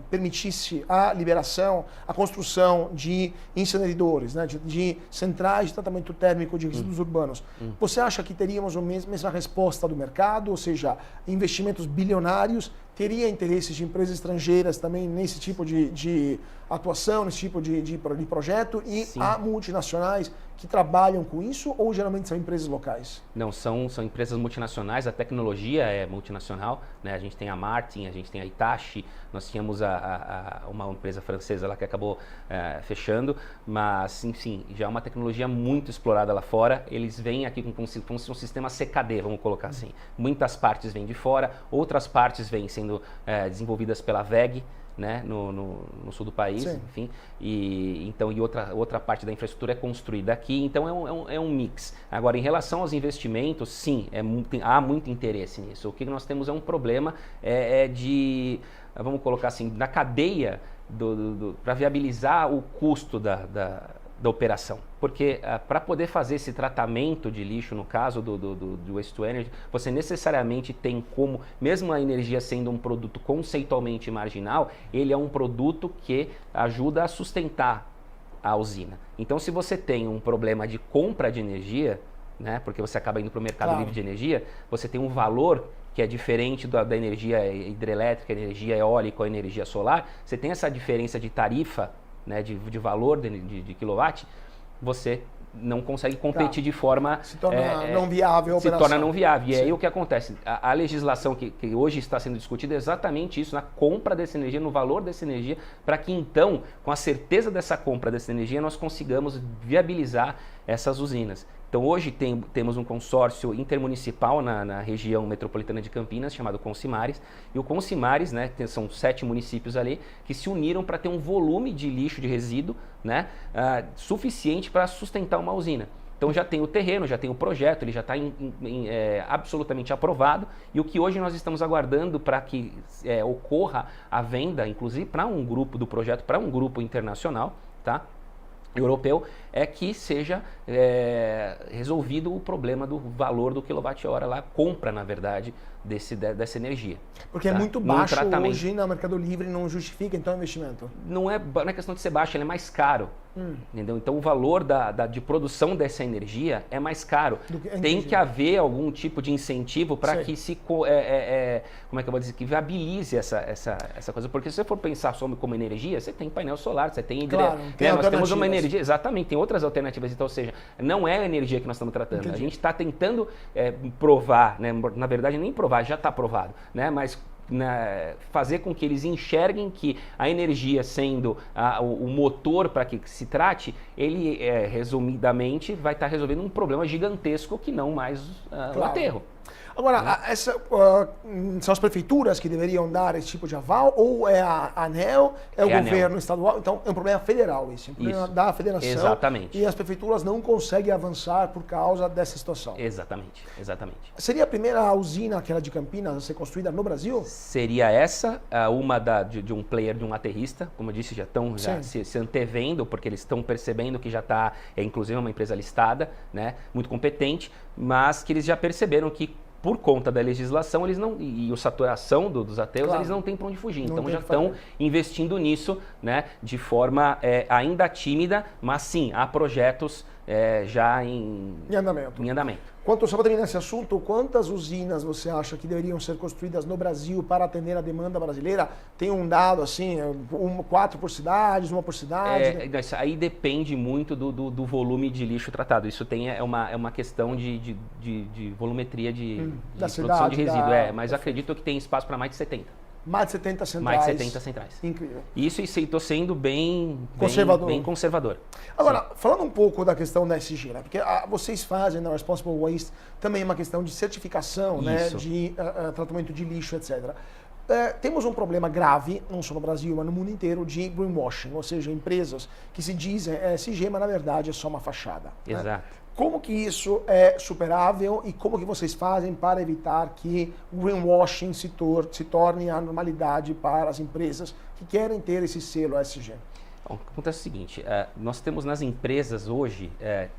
permitisse a liberação, a construção de incineradores, né, de centrais de tratamento térmico de resíduos urbanos, você acha que teríamos a mesma resposta do mercado, ou seja, investimentos bilionários, teria interesses de empresas estrangeiras também nesse tipo de atuação, nesse tipo de projeto, e há multinacionais que trabalham com isso, ou geralmente são empresas locais? Não, são empresas multinacionais, a tecnologia é multinacional, né? A gente tem a Martin, a gente tem a Hitachi, nós tínhamos uma empresa francesa lá que acabou fechando, mas enfim, já é uma tecnologia muito explorada lá fora. Eles vêm aqui com um sistema CKD, vamos colocar assim. Muitas partes vêm de fora, outras partes vêm sendo desenvolvidas pela WEG, né, no sul do país, enfim, e outra parte da infraestrutura é construída aqui, então é um mix. Agora, em relação aos investimentos, sim, há muito interesse nisso. O que nós temos é um problema de, vamos colocar assim, na cadeia para viabilizar o custo da operação. Porque para poder fazer esse tratamento de lixo, no caso do Waste to Energy, você necessariamente tem como, mesmo a energia sendo um produto conceitualmente marginal, ele é um produto que ajuda a sustentar a usina. Então, se você tem um problema de compra de energia, né, porque você acaba indo para o mercado livre de energia, você tem um valor que é diferente da energia hidrelétrica, energia eólica ou energia solar, você tem essa diferença de tarifa, né, de valor de quilowatt, você não consegue competir de forma... Se torna não viável a operação. Se torna não viável. E aí o que acontece? A legislação que hoje está sendo discutida é exatamente isso, na compra dessa energia, no valor dessa energia, para que então, com a certeza dessa compra dessa energia, nós consigamos viabilizar essas usinas. Então hoje temos um consórcio intermunicipal na região metropolitana de Campinas, chamado Consimares, e o Consimares, né, são 7 municípios ali, que se uniram para ter um volume de lixo, de resíduo, né, suficiente para sustentar uma usina. Então já tem o terreno, já tem o projeto, ele já está absolutamente aprovado, e o que hoje nós estamos aguardando para que ocorra a venda, inclusive para um grupo do projeto, para um grupo internacional, tá? Europeu, é que seja resolvido o problema do valor do quilowatt-hora lá, compra, na verdade, dessa energia. Porque é muito baixo hoje no Mercado Livre, não justifica então o investimento? Não é questão de ser baixo, ele é mais caro. Entendeu? Então o valor de produção dessa energia é mais caro. Tem que haver algum tipo de incentivo para que se como é que eu vou dizer, que viabilize essa coisa. Porque se você for pensar só como energia, você tem painel solar, você tem hidrelétrica. Nós temos uma energia, exatamente, tem outras alternativas. Então, ou seja, não é a energia que nós estamos tratando. Entendi. A gente está tentando provar, né? Na verdade nem provar, já está provado, né? Mas fazer com que eles enxerguem que a energia sendo o motor para que se trate, ele resumidamente vai estar resolvendo um problema gigantesco que não mais o aterro. Agora, são as prefeituras que deveriam dar esse tipo de aval, ou é a ANEEL, é o governo estadual? Então é um problema federal isso, é um problema da federação. Exatamente. E as prefeituras não conseguem avançar por causa dessa situação. Exatamente. Seria a primeira usina, aquela de Campinas, a ser construída no Brasil? Seria essa, uma de um player, de um aterrista, como eu disse, já estão se antevendo, porque eles estão percebendo que já está, inclusive uma empresa listada, né, muito competente, mas que eles já perceberam que por conta da legislação e a saturação dos aterros, eles não têm para onde fugir. Então já estão investindo nisso, né, de forma ainda tímida, mas sim, há projetos já em andamento. Só para terminar esse assunto, quantas usinas você acha que deveriam ser construídas no Brasil para atender a demanda brasileira? Tem um dado assim, 4 por cidade, 1 por cidade? Aí depende muito do volume de lixo tratado. Isso é uma questão de volumetria de produção de resíduo. Mas acredito que tem espaço para mais de 70. Mais de 70 centrais. Mais de 70 centrais. Incrível. Isso estou sendo bem conservador. Agora, falando um pouco da questão da SG, né? Porque vocês fazem na Responsible Waste também uma questão de certificação, né? De tratamento de lixo, etc. Temos um problema grave, não só no Brasil, mas no mundo inteiro, de greenwashing, ou seja, empresas que se dizem SG, mas na verdade é só uma fachada. Exato. Né? Como que isso é superável e como que vocês fazem para evitar que o greenwashing se torne a normalidade para as empresas que querem ter esse selo ESG? Bom, acontece o seguinte, nós temos nas empresas hoje,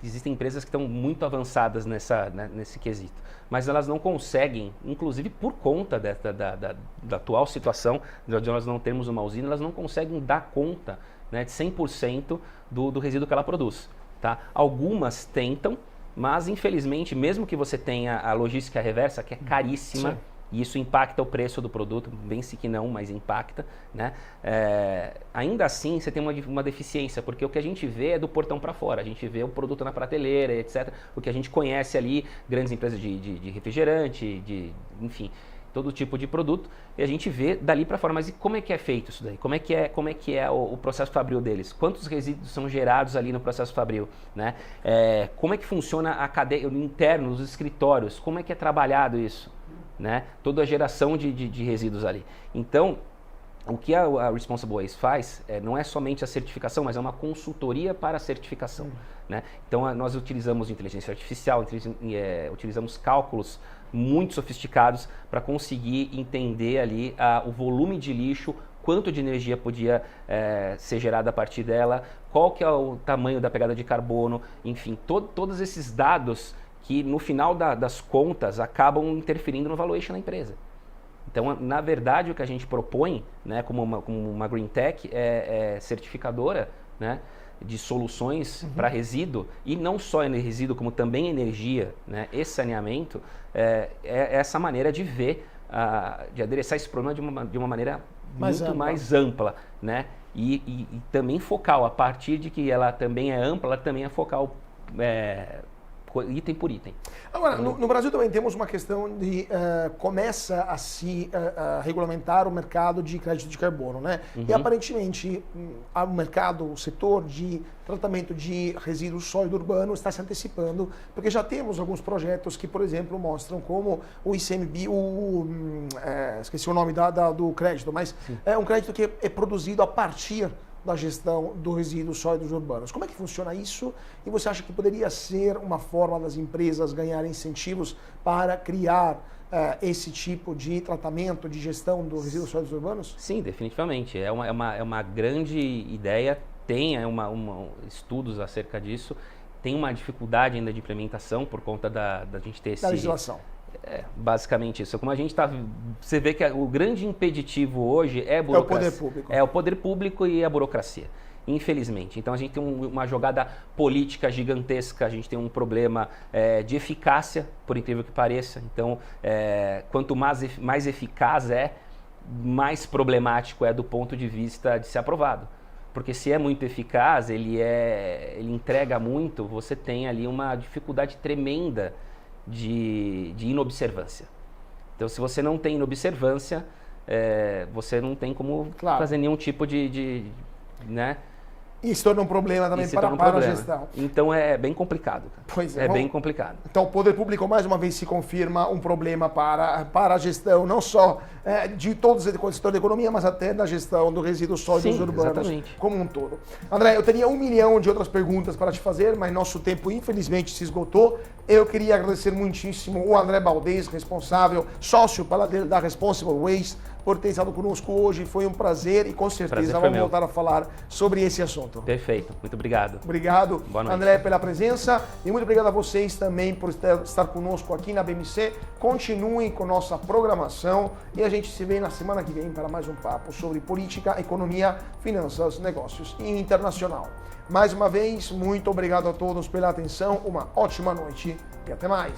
existem empresas que estão muito avançadas nesse quesito, mas elas não conseguem, inclusive por conta da atual situação, de nós não termos uma usina, elas não conseguem dar conta, né, de 100% do resíduo que ela produz. Tá? Algumas tentam, mas infelizmente, mesmo que você tenha a logística reversa, que é caríssima, sim, e isso impacta o preço do produto, bem-se que não, mas impacta, né? Ainda assim, você tem uma deficiência, porque o que a gente vê é do portão para fora, a gente vê o produto na prateleira, etc. O que a gente conhece ali, grandes empresas de refrigerante, enfim, todo tipo de produto, e a gente vê dali para fora. Mas e como é que é feito isso daí? Como é que é o processo fabril deles? Quantos resíduos são gerados ali no processo fabril? Né? Como é que funciona a cadeia interna, os escritórios? Como é que é trabalhado isso? Né? Toda a geração de resíduos ali. Então, o que a Responsible Waste faz não é somente a certificação, mas é uma consultoria para a certificação. Né? Então, nós utilizamos inteligência artificial, utilizamos cálculos muito sofisticados para conseguir entender ali o volume de lixo, quanto de energia podia ser gerada a partir dela, qual que é o tamanho da pegada de carbono, enfim, todos esses dados que no final das contas acabam interferindo no valuation da empresa. Então, na verdade, o que a gente propõe, né, como uma Green Tech, é certificadora, né, de soluções para resíduo, e não só resíduo, como também energia, né, e saneamento, essa maneira de ver, de adereçar esse problema de uma maneira muito mais ampla, né, e também focal. A partir de que ela também é ampla, ela também é focal, item por item. Agora, no Brasil também temos uma questão de começa a se regulamentar o mercado de crédito de carbono, né? Uhum. E aparentemente o mercado, o setor de tratamento de resíduos sólido urbano está se antecipando, porque já temos alguns projetos que, por exemplo, mostram como o ICMBio, esqueci o nome do crédito, mas sim, é um crédito que é produzido a partir da gestão dos resíduos sólidos urbanos. Como é que funciona isso? E você acha que poderia ser uma forma das empresas ganharem incentivos para criar esse tipo de tratamento, de gestão dos resíduos sólidos urbanos? Sim, definitivamente. É uma grande ideia, tem estudos acerca disso, tem uma dificuldade ainda de implementação por conta da gente ter da legislação. Basicamente isso. Como a gente está... Você vê que o grande impeditivo hoje é a burocracia. É o poder público. É o poder público e a burocracia, infelizmente. Então a gente tem uma jogada política gigantesca, a gente tem um problema de eficácia, por incrível que pareça. Então, quanto mais eficaz mais problemático é do ponto de vista de ser aprovado. Porque se é muito eficaz, ele entrega muito, você tem ali uma dificuldade tremenda de inobservância. Então, se você não tem inobservância, você não tem como fazer nenhum tipo né? E se torna um problema também para a gestão. Então é bem complicado. Pois é. Bem complicado. Então o poder público mais uma vez se confirma um problema para a gestão, não só de todos os setores da economia, mas até da gestão dos resíduos sólidos urbanos, exatamente, como um todo. André, eu teria 1 milhão de outras perguntas para te fazer, mas nosso tempo infelizmente se esgotou. Eu queria agradecer muitíssimo o André Baldez, responsável, sócio da Responsible Waste, por ter estado conosco hoje. Foi um prazer e com certeza vamos voltar a falar sobre esse assunto. Perfeito, muito obrigado. Obrigado, André, pela presença e muito obrigado a vocês também por estar conosco aqui na BMC. Continuem com nossa programação e a gente se vê na semana que vem para mais um papo sobre política, economia, finanças, negócios e internacional. Mais uma vez, muito obrigado a todos pela atenção, uma ótima noite e até mais.